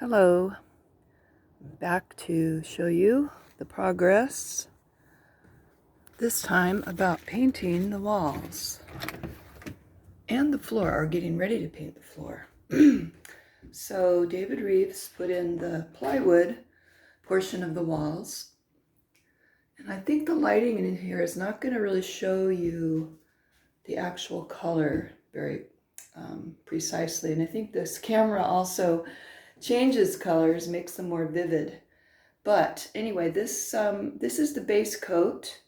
Hello, back to show you the progress, this time about painting the walls and the floor, or getting ready to paint the floor. So David Reeves put in the plywood portion of the walls, and I think the lighting in here is not going to really show you the actual color very precisely, and I think this camera also changes colors, makes them more vivid. But anyway, this is the base coat,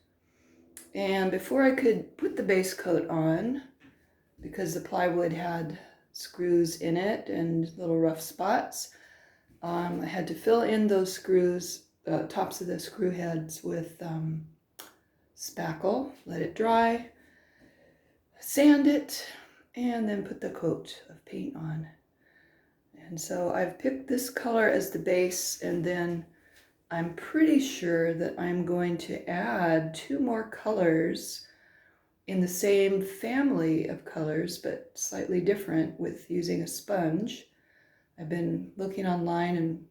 and before I could put the base coat on, because the plywood had screws in it and little rough spots, I had to fill in those screws, tops of the screw heads with spackle, let it dry, sand it, and then put the coat of paint on. And so I've picked this color as the base, and then I'm pretty sure that I'm going to add two more colors in the same family of colors, but slightly different, with using a sponge. I've been looking online and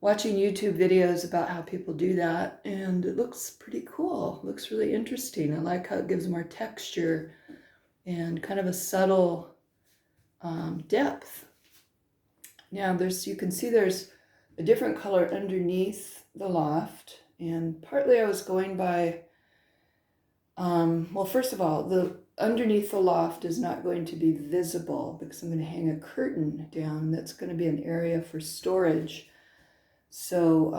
watching YouTube videos about how people do that, and it looks pretty cool. It looks really interesting. I like how it gives more texture and kind of a subtle depth. Now you can see there's a different color underneath the loft, and partly I was going by, well, first of all, the underneath the loft is not going to be visible because I'm going to hang a curtain down. That's going to be an area for storage. So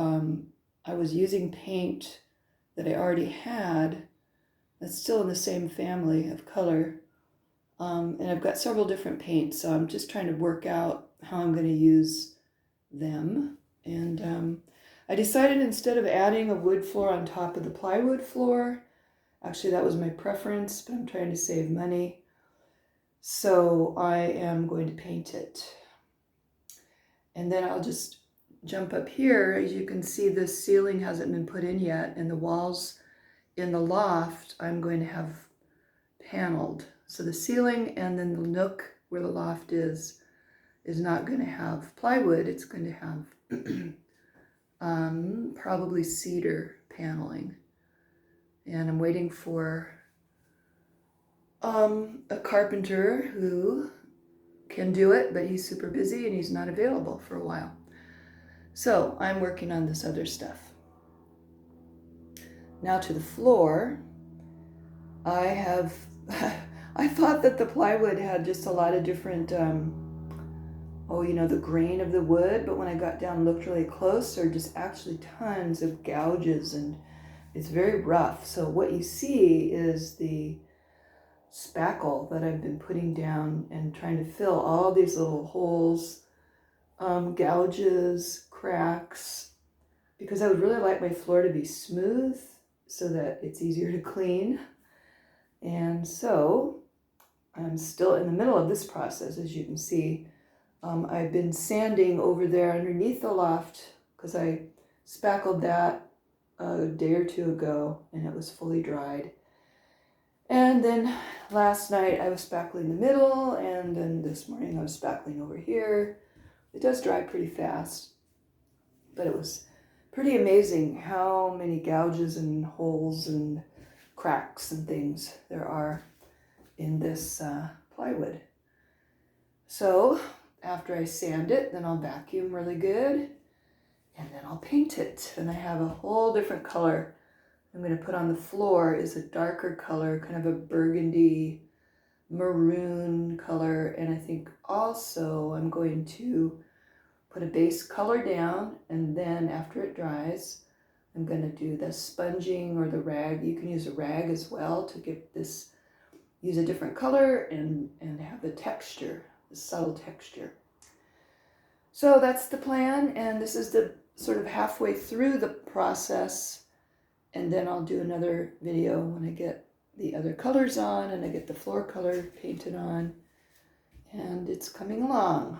I was using paint that I already had that's still in the same family of color, and I've got several different paints, so I'm just trying to work out how I'm going to use them. And I decided, instead of adding a wood floor on top of the plywood floor, actually that was my preference, but I'm trying to save money, so I am going to paint it. And then I'll just jump up here. As you can see, the ceiling hasn't been put in yet, and the walls in the loft I'm going to have paneled. So the ceiling and then the nook where the loft is not going to have plywood. It's going to have probably cedar paneling. And I'm waiting for a carpenter who can do it, but he's super busy and he's not available for a while. So I'm working on this other stuff. Now to the floor. I have I thought that the plywood had just a lot of different the grain of the wood, but when I got down and looked really close, there are just actually tons of gouges, and it's very rough. So what you see is the spackle that I've been putting down and trying to fill all these little holes, gouges, cracks, because I would really like my floor to be smooth so that it's easier to clean. And so I'm still in the middle of this process, as you can see. I've been sanding over there underneath the loft because I spackled that a day or two ago and it was fully dried. And then last night I was spackling the middle, and then this morning I was spackling over here. It does dry pretty fast, but it was pretty amazing how many gouges and holes and cracks and things there are in this plywood. So after I sand it, then I'll vacuum really good, and then I'll paint it. And I have a whole different color I'm going to put on the floor. Is a darker color, kind of a burgundy maroon color. And I think also I'm going to put a base color down, and then after it dries, I'm going to do the sponging or the rag. You can use a rag as well to get this, use a different color and have the texture, the subtle texture. So that's the plan, and this is the sort of halfway through the process, and then I'll do another video when I get the other colors on and I get the floor color painted on, and it's coming along,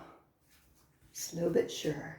slow but sure.